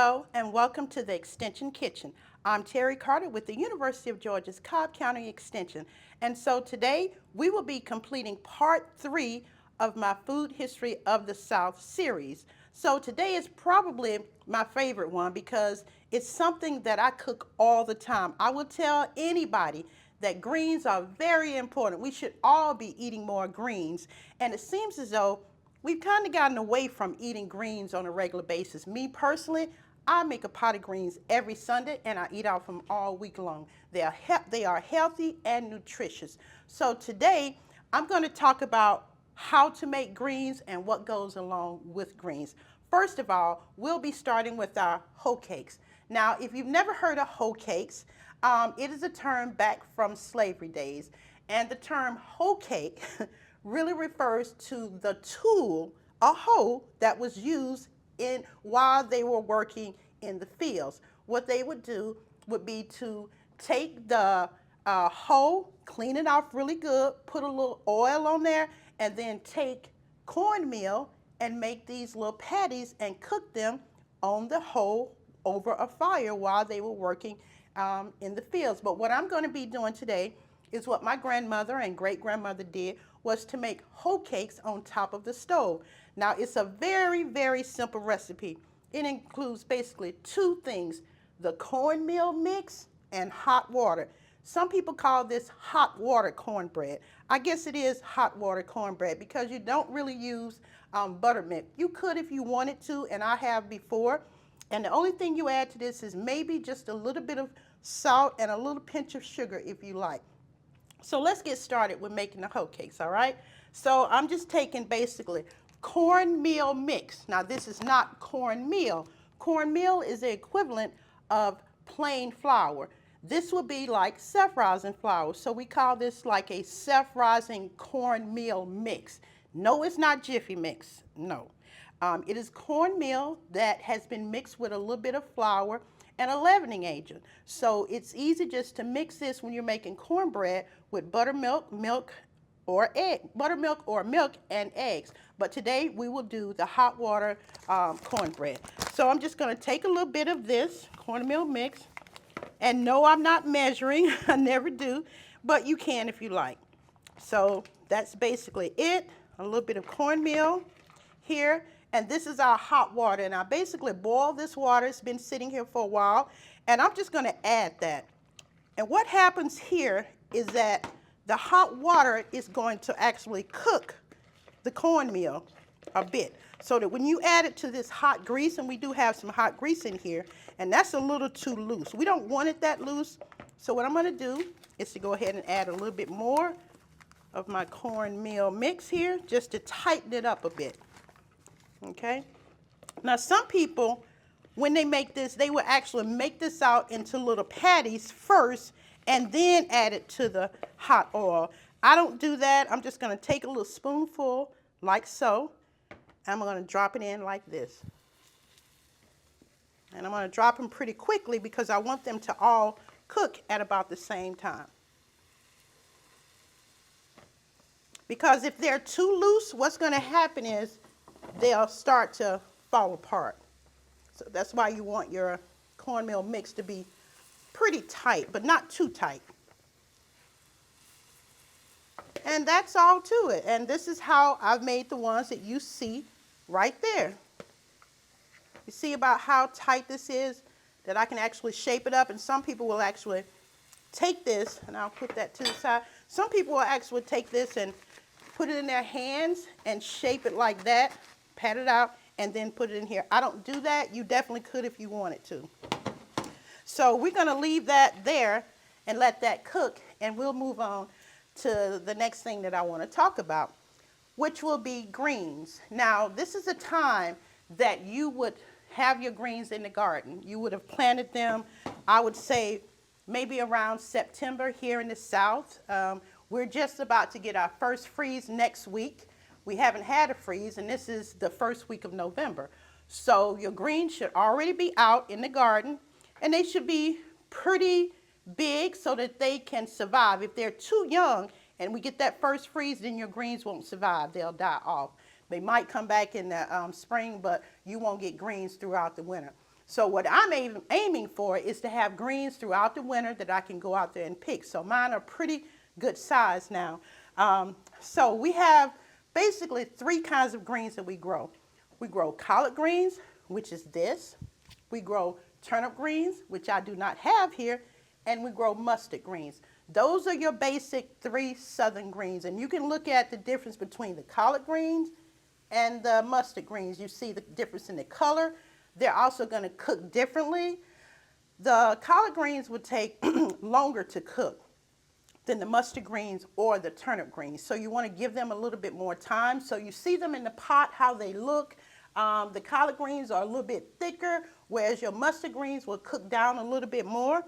Hello and welcome to the Extension Kitchen. I'm Terry Carter with the University of Georgia's Cobb County Extension. And so today we will be completing part 3 of my Food History of the South series. So today is probably my favorite one because it's something that I cook all the time. I will tell anybody that greens are very important. We should all be eating more greens. And it seems as though we've kind of gotten away from eating greens on a regular basis. Me personally, I make a pot of greens every Sunday and I eat off them all week long. They are healthy and nutritious. So today I'm going to talk about how to make greens and what goes along with greens. First of all, we'll be starting with our hoe cakes. Now, if you've never heard of hoe cakes, it is a term back from slavery days. And the term hoe cake really refers to the tool, a hoe, that was used while they were working in the fields. What they would do would be to take the hoe, clean it off really good, put a little oil on there, and then take cornmeal and make these little patties and cook them on the hoe over a fire while they were working in the fields. But what I'm going to be doing today is what my grandmother and great-grandmother did, was to make hoe cakes on top of the stove. Now, it's a very, very simple recipe. It includes basically two things: the cornmeal mix and hot water. Some people call this hot water cornbread. I guess it is hot water cornbread because you don't really use buttermilk. You could if you wanted to, and I have before. And the only thing you add to this is maybe just a little bit of salt and a little pinch of sugar if you like. So let's get started with making the hoe cakes, all right? So I'm just taking basically cornmeal mix. Now this is not cornmeal. Cornmeal is the equivalent of plain flour. This would be like self-rising flour. So we call this like a self-rising cornmeal mix. No, it's not Jiffy mix, no. It is cornmeal that has been mixed with a little bit of flour and a leavening agent. So it's easy just to mix this when you're making cornbread with buttermilk, milk, or milk and eggs. But today we will do the hot water cornbread. So I'm just going to take a little bit of this cornmeal mix, and no, I'm not measuring. I never do, but you can if you like. So that's basically it. A little bit of cornmeal here. And this is our hot water. And I basically boil this water. It's been sitting here for a while. And I'm just going to add that. And what happens here is that the hot water is going to actually cook the cornmeal a bit. So that when you add it to this hot grease, and we do have some hot grease in here, and that's a little too loose. We don't want it that loose. So what I'm going to do is to go ahead and add a little bit more of my cornmeal mix here, just to tighten it up a bit. Okay, now some people, when they make this, they will actually make this out into little patties first and then add it to the hot oil. I don't do that. I'm just going to take a little spoonful like so. I'm going to drop it in like this. And I'm going to drop them pretty quickly because I want them to all cook at about the same time. Because if they're too loose, what's going to happen is they'll start to fall apart. So that's why you want your cornmeal mix to be pretty tight, but not too tight. And that's all to it. And this is how I've made the ones that you see right there. You see about how tight this is, that I can actually shape it up. And some people will actually take this, and I'll put that to the side. Some people will actually take this and put it in their hands and shape it like that, pat it out, and then put it in here. I don't do that. You definitely could if you wanted to. So we're going to leave that there and let that cook, and we'll move on to the next thing that I want to talk about, which will be greens. Now, this is a time that you would have your greens in the garden. You would have planted them, I would say, maybe around September here in the South. We're just about to get our first freeze next week. We haven't had a freeze, and this is the first week of November. So your greens should already be out in the garden, and they should be pretty big so that they can survive. If they're too young and we get that first freeze, then your greens won't survive. They'll die off. They might come back in the spring, but you won't get greens throughout the winter. So what I'm aiming for is to have greens throughout the winter that I can go out there and pick. So mine are pretty good size now. So we have basically 3 kinds of greens that we grow. We grow collard greens, which is this. We grow turnip greens, which I do not have here, and we grow mustard greens. Those are your basic 3 southern greens, and you can look at the difference between the collard greens and the mustard greens. You see the difference in the color. They're also going to cook differently. The collard greens would take longer to cook than the mustard greens or the turnip greens. So you want to give them a little bit more time. So you see them in the pot, how they look. The collard greens are a little bit thicker, whereas your mustard greens will cook down a little bit more.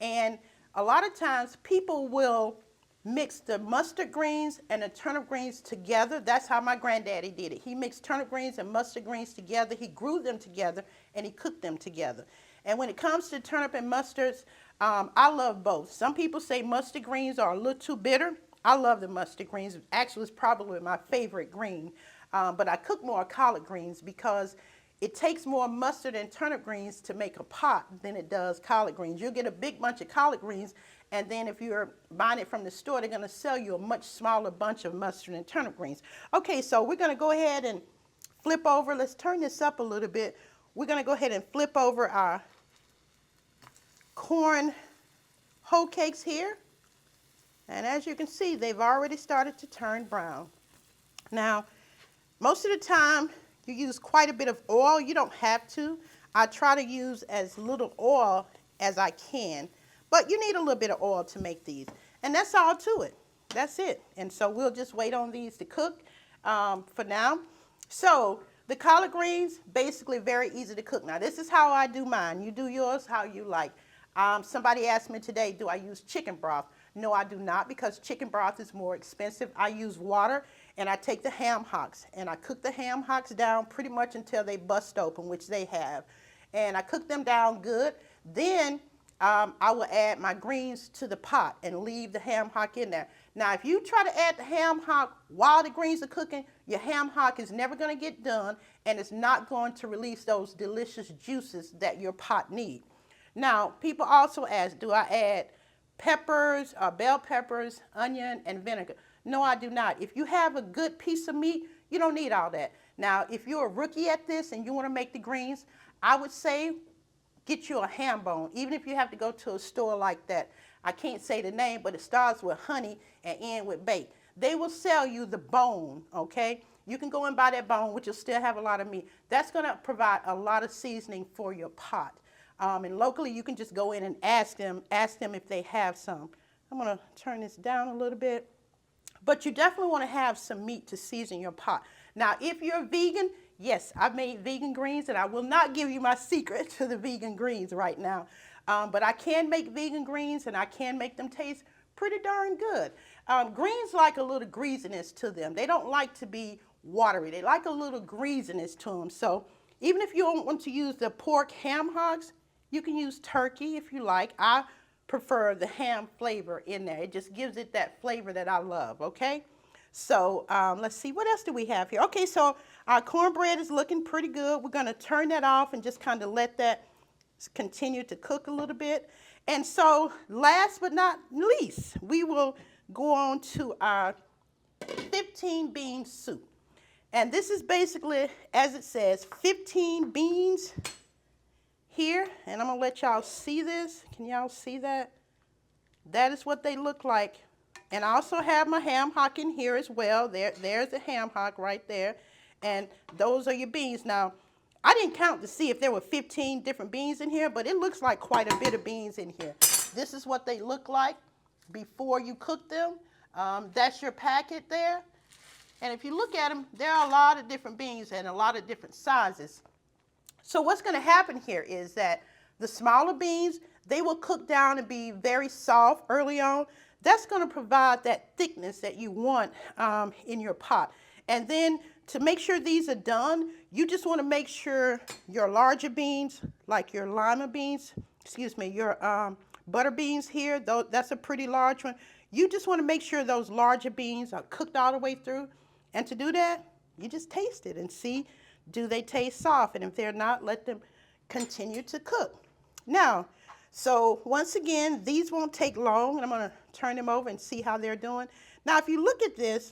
And a lot of times people will mix the mustard greens and the turnip greens together. That's how my granddaddy did it. He mixed turnip greens and mustard greens together. He grew them together and he cooked them together. And when it comes to turnip and mustards, I love both. Some people say mustard greens are a little too bitter. I love the mustard greens. Actually, it's probably my favorite green. But I cook more collard greens because it takes more mustard and turnip greens to make a pot than it does collard greens. You'll get a big bunch of collard greens, and then if you're buying it from the store, they're going to sell you a much smaller bunch of mustard and turnip greens. Okay, so we're going to go ahead and flip over. Let's turn this up a little bit. We're going to go ahead and flip over our corn hoe cakes here. And as you can see, they've already started to turn brown. Now, most of the time, you use quite a bit of oil. You don't have to. I try to use as little oil as I can, but you need a little bit of oil to make these. And that's all to it. That's it. And so we'll just wait on these to cook for now. So the collard greens, basically very easy to cook. Now, this is how I do mine. You do yours how you like. Somebody asked me today, do I use chicken broth? No, I do not, because chicken broth is more expensive. I use water, and I take the ham hocks, and I cook the ham hocks down pretty much until they bust open, which they have. And I cook them down good. Then I will add my greens to the pot and leave the ham hock in there. Now, if you try to add the ham hock while the greens are cooking, your ham hock is never going to get done, and it's not going to release those delicious juices that your pot needs. Now, people also ask, do I add peppers, bell peppers, onion, and vinegar? No, I do not. If you have a good piece of meat, you don't need all that. Now, if you're a rookie at this and you want to make the greens, I would say get you a ham bone, even if you have to go to a store like that. I can't say the name, but it starts with honey and ends with bake. They will sell you the bone, okay? You can go and buy that bone, which will still have a lot of meat. That's going to provide a lot of seasoning for your pot. And locally, you can just go in and ask them if they have some. I'm going to turn this down a little bit. But you definitely want to have some meat to season your pot. Now, if you're vegan, yes, I've made vegan greens, and I will not give you my secret to the vegan greens right now. But I can make vegan greens, and I can make them taste pretty darn good. Greens like a little greasiness to them. They don't like to be watery. They like a little greasiness to them. So even if you don't want to use the pork ham hocks, you can use turkey if you like. I prefer the ham flavor in there. It just gives it that flavor that I love, okay? So let's see, what else do we have here? Okay, so our cornbread is looking pretty good. We're going to turn that off and just kind of let that continue to cook a little bit. And so last but not least, we will go on to our 15 bean soup. And this is basically, as it says, 15 beans here, and I'm going to let y'all see this. Can y'all see that? That is what they look like. And I also have my ham hock in here as well. There's the ham hock right there. And those are your beans. Now, I didn't count to see if there were 15 different beans in here, but it looks like quite a bit of beans in here. This is what they look like before you cook them. That's your packet there. And if you look at them, there are a lot of different beans and a lot of different sizes. So what's going to happen here is that the smaller beans, they will cook down and be very soft early on. That's going to provide that thickness that you want in your pot. And then to make sure these are done, you just want to make sure your larger beans, like your lima beans, your butter beans here, that's a pretty large one. You just want to make sure those larger beans are cooked all the way through. And to do that, you just taste it and see, do they taste soft? And if they're not, let them continue to cook. Now, so once again, these won't take long, and I'm going to turn them over and see how they're doing. Now, if you look at this,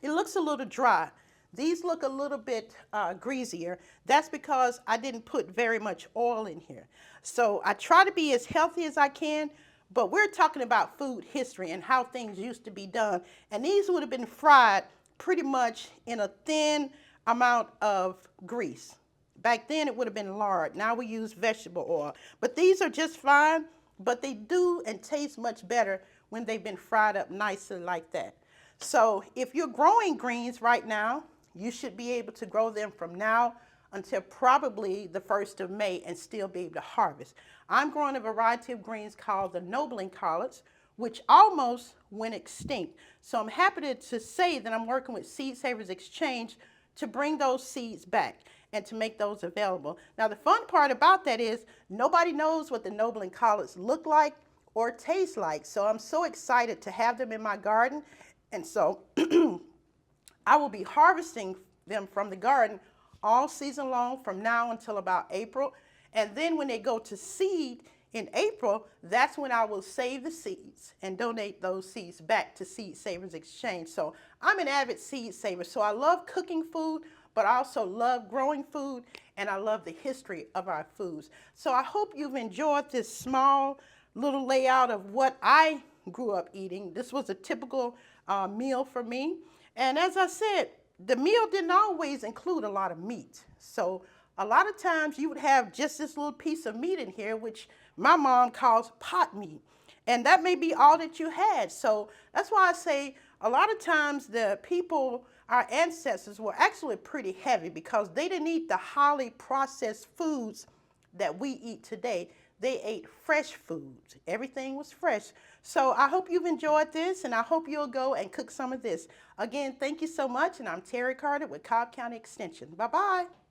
it looks a little dry. These look a little bit greasier. That's because I didn't put very much oil in here. So I try to be as healthy as I can, but we're talking about food history and how things used to be done. And these would have been fried pretty much in a thin amount of grease. Back then it would have been lard. Now we use vegetable oil. But these are just fine, but they do and taste much better when they've been fried up nicely like that. So if you're growing greens right now, you should be able to grow them from now until probably the 1st of May and still be able to harvest. I'm growing a variety of greens called the nobling collards, which almost went extinct. So I'm happy to say that I'm working with Seed Savers Exchange to bring those seeds back and to make those available. Now the fun part about that is nobody knows what the nobling collards look like or taste like. So I'm so excited to have them in my garden. And so I will be harvesting them from the garden all season long from now until about April. And then when they go to seed in April, that's when I will save the seeds and donate those seeds back to Seed Savers Exchange. So I'm an avid seed saver. So I love cooking food, but I also love growing food, and I love the history of our foods. So I hope you've enjoyed this small little layout of what I grew up eating. This was a typical meal for me. And as I said, the meal didn't always include a lot of meat. So a lot of times you would have just this little piece of meat in here, which my mom calls pot meat. And that may be all that you had. So that's why I say a lot of times the people, our ancestors, were actually pretty heavy because they didn't eat the highly processed foods that we eat today. They ate fresh foods. Everything was fresh. So I hope you've enjoyed this, and I hope you'll go and cook some of this. Again, thank you so much, and I'm Terry Carter with Cobb County Extension. Bye-bye.